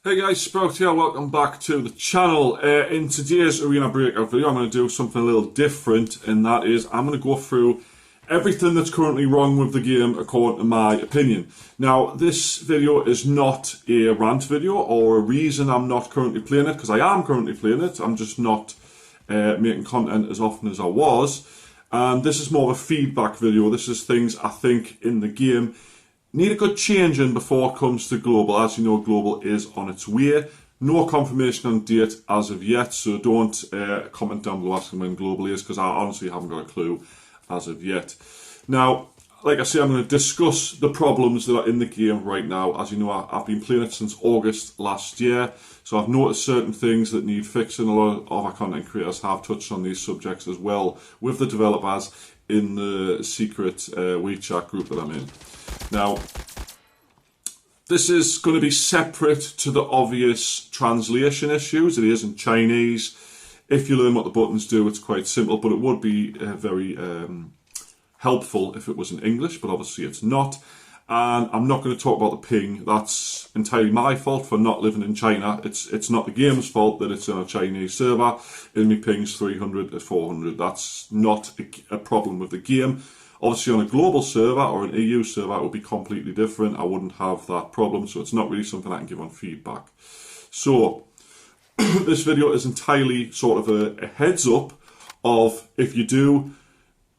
Hey guys, Sprout here, welcome back to the channel. In today's Arena Breakout video, I'm going to do something a little different, and that is I'm going to go through everything that's currently wrong with the game according to my opinion. Now, this video is not a rant video or a reason I'm not currently playing it, because I am currently playing it. I'm just not making content as often as I was. And this is more of a feedback video. This is things I think in the game need a good change in before it comes to global. As you know, global is on its way. No confirmation on date as of yet, so don't comment down below asking when global is, because I honestly haven't got a clue as of yet. Now, like I say, I'm going to discuss the problems that are in the game right now. As you know, I've been playing it since August last year, so I've noticed certain things that need fixing. A lot of our content creators have touched on these subjects as well with the developers in the secret WeChat group that I'm in. Now, this is going to be separate to the obvious translation issues. It is in Chinese. If you learn what the buttons do, it's quite simple, but it would be very helpful if it was in English, but obviously it's not. And I'm not going to talk about the ping. That's entirely my fault for not living in China. It's not the game's fault that it's on a Chinese server and my ping's 300 to 400. That's not a problem with the game. Obviously on a global server or an EU server it would be completely different. I wouldn't have that problem, so it's not really something I can give on feedback. So this video is entirely sort of a heads up of if you do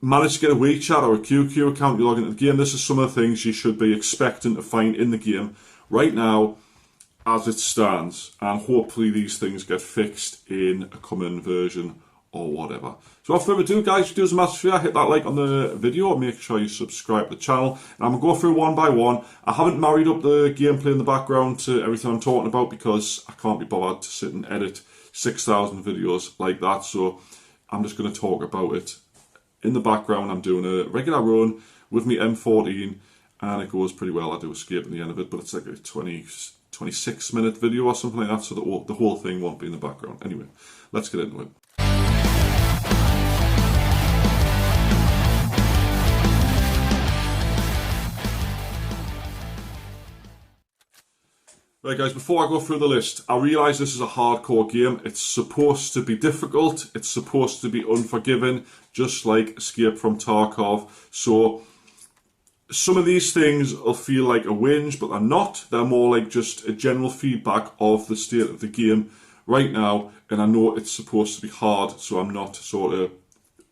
manage to get a WeChat or a QQ account, you log into the game, this is some of the things you should be expecting to find in the game right now as it stands, and hopefully these things get fixed in a coming version or whatever. So without further ado, guys, do us a massive favour, hit that like on the video, make sure you subscribe to the channel, and I'm going to go through one by one. I haven't married up the gameplay in the background to everything I'm talking about because I can't be bothered to sit and edit 6,000 videos like that, so I'm just going to talk about it. In the background, I'm doing a regular run with me M14, and it goes pretty well. I do escape at the end of it, but it's like a 26-minute video or something like that, so the whole thing won't be in the background. Anyway, let's get into it. Right guys, before I go through the list, I realise this is a hardcore game. It's supposed to be difficult, it's supposed to be unforgiving, just like Escape from Tarkov. So some of these things will feel like a whinge, but they're not. They're more like just a general feedback of the state of the game right now. And I know it's supposed to be hard, so I'm not sort of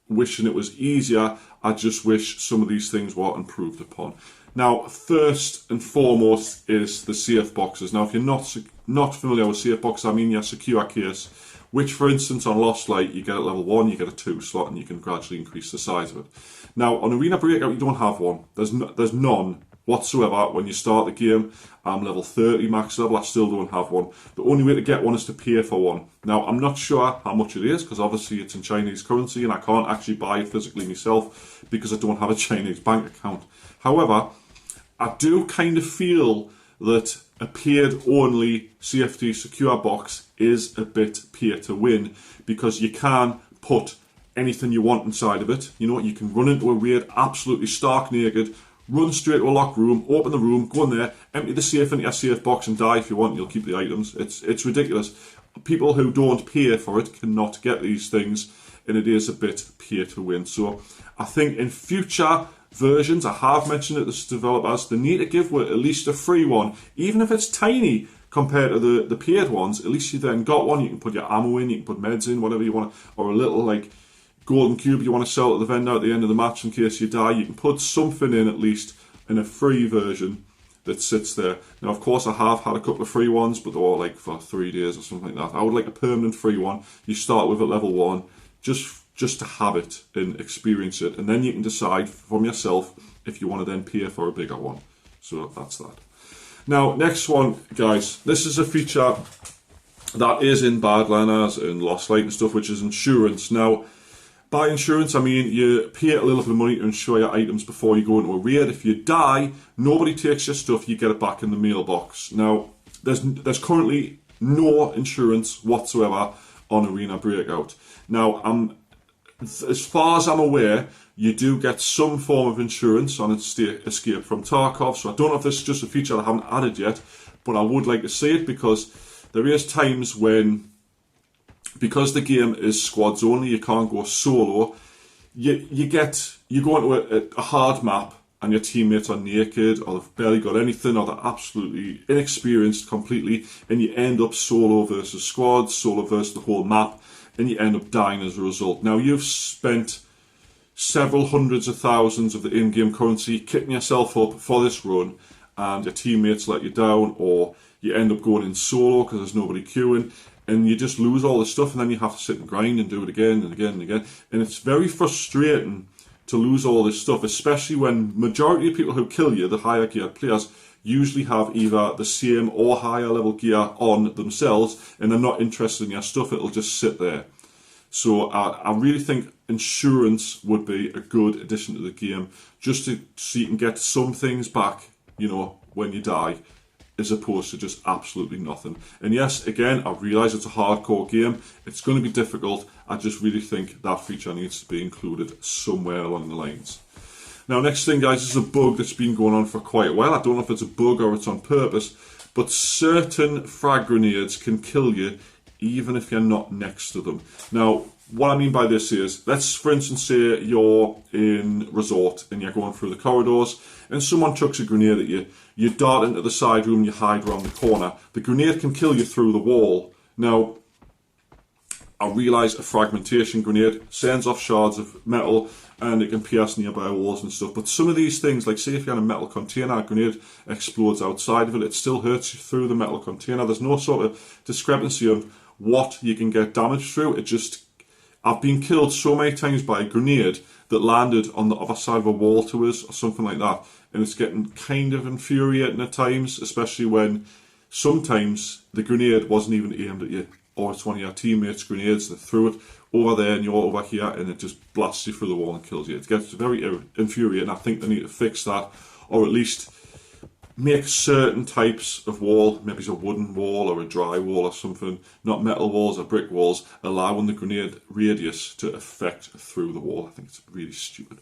wishing it was easier. I just wish some of these things were improved upon. Now, first and foremost is the safe boxes. Now, if you're not familiar with safe boxes, I mean your secure case, which, for instance, on Lost Light, you get at level 1, you get a 2 slot, and you can gradually increase the size of it. Now, on Arena Breakout, you don't have one. There's none whatsoever when you start the game. I'm level 30 max level, I still don't have one. The only way to get one is to pay for one. Now, I'm not sure how much it is, because obviously it's in Chinese currency, and I can't actually buy it physically myself, because I don't have a Chinese bank account. However, I do kind of feel that a paid-only CFT secure box is a bit pay to win, because you can put anything you want inside of it. You know, you can run into a raid absolutely stark naked, run straight to a locked room, open the room, go in there, empty the safe into your safe box and die if you want. You'll keep the items. It's ridiculous. People who don't pay for it cannot get these things, and it is a bit pay to win. So I think in future versions, I have mentioned it to developers, they need to give at least a free one, even if it's tiny compared to the paid ones. At least you then got one, you can put your ammo in, you can put meds in, whatever you want, or a little like golden cube you want to sell at the vendor at the end of the match in case you die. You can put something in at least in a free version that sits there. Now, of course, I have had a couple of free ones, but they're all like for 3 days or something like that. I would like a permanent free one. You start with at level 1, just to have it and experience it, and then you can decide from yourself if you want to then pay for a bigger one. So that's that. Now, next one, guys, this is a feature that is in Badlanders and Lost Light and stuff, which is insurance. Now, by insurance, I mean you pay a little bit of money to insure your items before you go into a raid. If you die, nobody takes your stuff, you get it back in the mailbox. Now, there's currently no insurance whatsoever on Arena Breakout. Now, as far as I'm aware, you do get some form of insurance on Escape from Tarkov, so I don't know if this is just a feature I haven't added yet, but I would like to see it, because there is times when, because the game is squads only, you can't go solo. You go into a hard map and your teammates are naked, or they've barely got anything, or they're absolutely inexperienced completely, and you end up solo versus squads, solo versus the whole map, and you end up dying as a result. Now, you've spent several hundreds of thousands of the in-game currency kitting yourself up for this run, and your teammates let you down, or you end up going in solo because there's nobody queuing, and you just lose all this stuff, and then you have to sit and grind and do it again and again and again. And it's very frustrating to lose all this stuff, especially when majority of people who kill you, the higher geared players, usually have either the same or higher level gear on themselves, and they're not interested in your stuff. It'll just sit there. So I really think insurance would be a good addition to the game, just so you can get some things back, when you die, as opposed to just absolutely nothing. And yes, again, I realise it's a hardcore game. It's going to be difficult. I just really think that feature needs to be included somewhere along the lines. Now, next thing, guys, is a bug that's been going on for quite a while. I don't know if it's a bug or it's on purpose, but certain frag grenades can kill you even if you're not next to them. Now, what I mean by this is, let's, for instance, say you're in Resort and you're going through the corridors and someone chucks a grenade at you. You dart into the side room, you hide around the corner. The grenade can kill you through the wall. Now, I realise a fragmentation grenade sends off shards of metal and it can pierce nearby walls and stuff. But some of these things, like say if you're in a metal container, a grenade explodes outside of it, it still hurts you through the metal container. There's no sort of discrepancy on what you can get damaged through. I've been killed so many times by a grenade that landed on the other side of a wall to us or something like that. And it's getting kind of infuriating at times, especially when sometimes the grenade wasn't even aimed at you, or it's one of your teammates' grenades that threw it over there and you're over here and it just blasts you through the wall and kills you. It gets very infuriating. I think they need to fix that, or at least make certain types of wall, maybe it's a wooden wall or a dry wall or something, not metal walls or brick walls, allowing the grenade radius to affect through the wall. I think it's really stupid.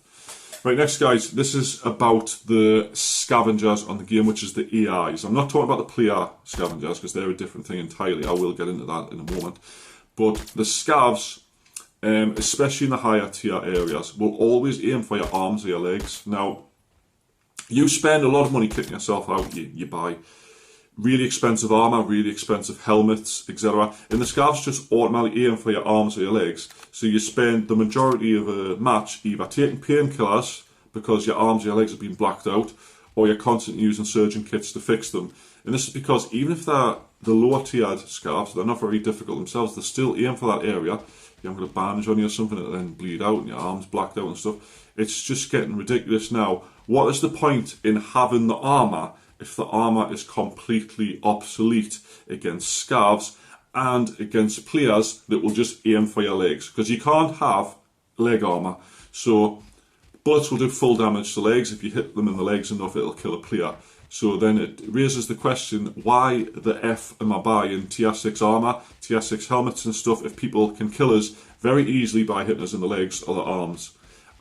Right, next, guys, this is about the scavengers on the game, which is the AIs. I'm not talking about the player scavengers because they're a different thing entirely. I will get into that in a moment. But the scavs, especially in the higher tier areas, will always aim for your arms or your legs. Now, you spend a lot of money kitting yourself out. You buy really expensive armor, really expensive helmets, etc. And the scavs just automatically aim for your arms or your legs. So you spend the majority of a match either taking painkillers because your arms or your legs have been blacked out, or you're constantly using surgeon kits to fix them. And this is because even if they're the lower tiered scavs, they're not very difficult themselves, they still aim for that area. You haven't got a bandage on you or something that then bleed out and your arms blacked out and stuff. It's just getting ridiculous now. What is the point in having the armor if the armor is completely obsolete against scavs and against players that will just aim for your legs? Because you can't have leg armor. So bullets will do full damage to legs. If you hit them in the legs enough, it'll kill a player. So then it raises the question, why the F am I buying tier 6 armor, tier 6 helmets and stuff if people can kill us very easily by hitting us in the legs or the arms?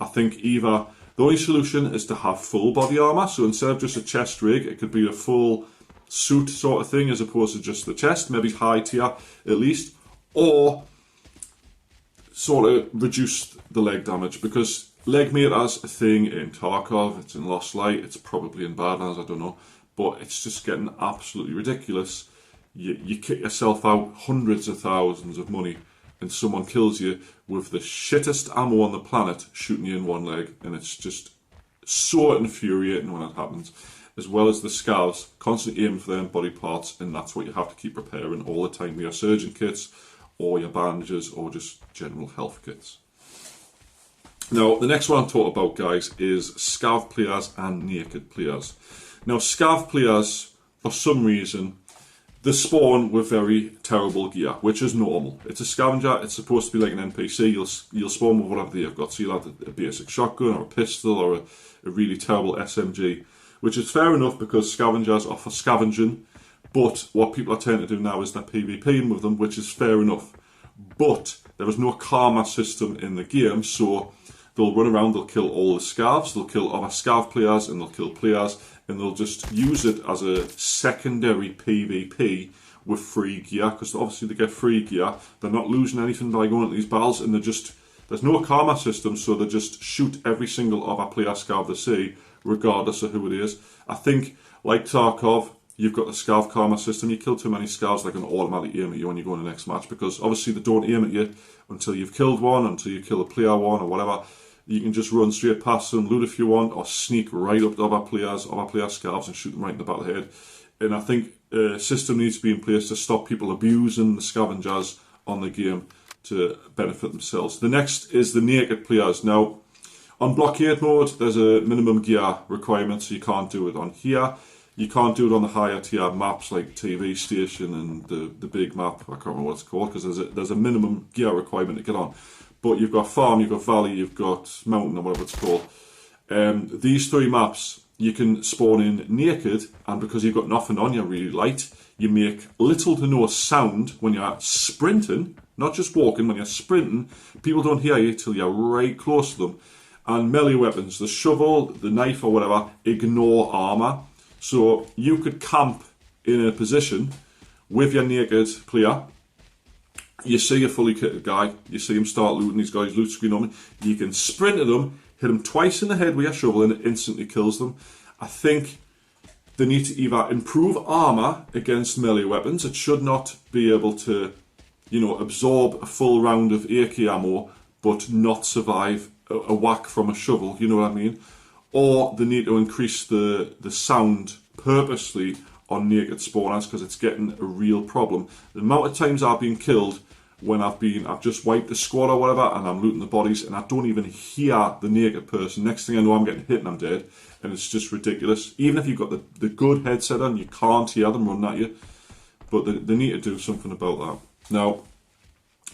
I think either the only solution is to have full body armor. So instead of just a chest rig, it could be a full suit sort of thing as opposed to just the chest, maybe high tier at least, or sort of reduce the leg damage, because leg meters a thing in Tarkov, it's in Lost Light, it's probably in Badlands, I don't know, but it's just getting absolutely ridiculous. You kit yourself out hundreds of thousands of money and someone kills you with the shittest ammo on the planet shooting you in one leg, and it's just so infuriating when it happens. As well as the scavs constantly aiming for their body parts, and that's what you have to keep repairing all the time with your surgeon kits or your bandages or just general health kits. Now, the next one I'm talking about, guys, is scav players and naked players. Now, scav players, for some reason, they spawn with very terrible gear, which is normal. It's a scavenger, it's supposed to be like an NPC, you'll spawn with whatever they've got. So you'll have a basic shotgun or a pistol or a really terrible SMG, which is fair enough because scavengers are for scavenging, but what people are tending to do now is they're PvPing with them, which is fair enough. But there is no karma system in the game, so they'll run around, they'll kill all the scavs, they'll kill other scav players, and they'll kill players, and they'll just use it as a secondary PvP with free gear, because obviously they get free gear. They're not losing anything by going into these battles, and there's no karma system, so they just shoot every single other player scav they see, regardless of who it is. I think, like Tarkov, you've got the scav karma system. You kill too many scavs, they're going to automatically aim at you when you go in the next match, because obviously they don't aim at you until you've killed one, until you kill a player one or whatever. You can just run straight past them, loot if you want, or sneak right up to other player scavs and shoot them right in the back of the head. And I think a system needs to be in place to stop people abusing the scavengers on the game to benefit themselves. The next is the naked players. Now, on blockade mode, there's a minimum gear requirement, so you can't do it on here. You can't do it on the higher tier maps like TV station and the big map. I can't remember what it's called, because there's a minimum gear requirement to get on. But you've got farm, you've got valley, you've got mountain, or whatever it's called. These three maps, you can spawn in naked, and because you've got nothing on, you're really light, you make little to no sound when you're sprinting, not just walking, when you're sprinting. People don't hear you till you're right close to them. And melee weapons, the shovel, the knife or whatever, ignore armour. So you could camp in a position with your naked player. You see a fully kitted guy, you see him start looting, these guys loot screen on me. You can sprint at them, hit them twice in the head with your shovel, and it instantly kills them. I think they need to either improve armour against melee weapons. It should not be able to, absorb a full round of AK ammo but not survive a whack from a shovel, you know what I mean? Or they need to increase the sound purposely on naked spawners, because it's getting a real problem. The amount of times I've been killed when I've just wiped the squad or whatever, and I'm looting the bodies, and I don't even hear the naked person. Next thing I know, I'm getting hit and I'm dead, and it's just ridiculous. Even if you've got the good headset on, you can't hear them running at you. But they need to do something about that. Now,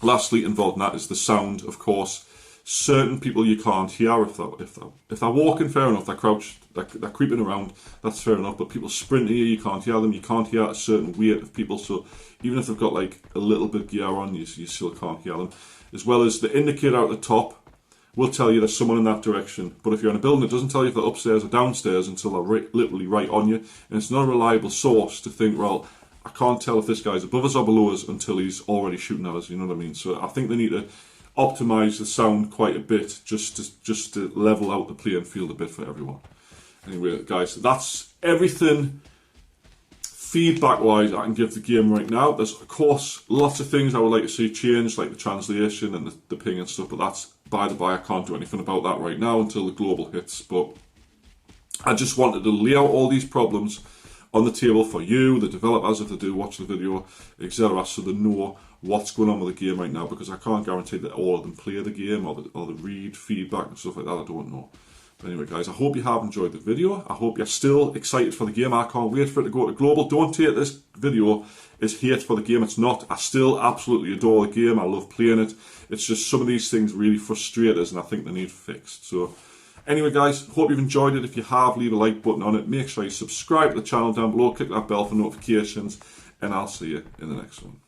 lastly involved in that is the sound, of course. Certain people you can't hear if they're walking, fair enough. They're crouched, they're creeping around, that's fair enough. But people sprinting here, you can't hear them. You can't hear a certain weight of people. So even if they've got like a little bit of gear on, you still can't hear them. As well as the indicator at the top will tell you there's someone in that direction. But if you're in a building, it doesn't tell you if they're upstairs or downstairs until they're literally right on you. And it's not a reliable source to think, well, I can't tell if this guy's above us or below us until he's already shooting at us. You know what I mean? So I think they need to optimize the sound quite a bit, just to level out the playing field a bit for everyone. Anyway, guys, that's everything feedback wise I can give the game right now. There's of course lots of things I would like to see changed, like the translation and the ping and stuff, but that's by the by. I can't do anything about that right now until the global hits. But I just wanted to lay out all these problems on the table for you, the developers, if they do watch the video, etc., so they know what's going on with the game right now, because I can't guarantee that all of them play the game or the read feedback and stuff like that. I don't know. But anyway, guys, I hope you have enjoyed the video. I hope you're still excited for the game. I can't wait for it to go to global. Don't take this video as hate for the game. It's not. I still absolutely adore the game. I love playing it. It's just some of these things really frustrate us, and I think they need fixed. So anyway, guys, hope you've enjoyed it. If you have, leave a like button on it. Make sure you subscribe to the channel down below. Click that bell for notifications, and I'll see you in the next one.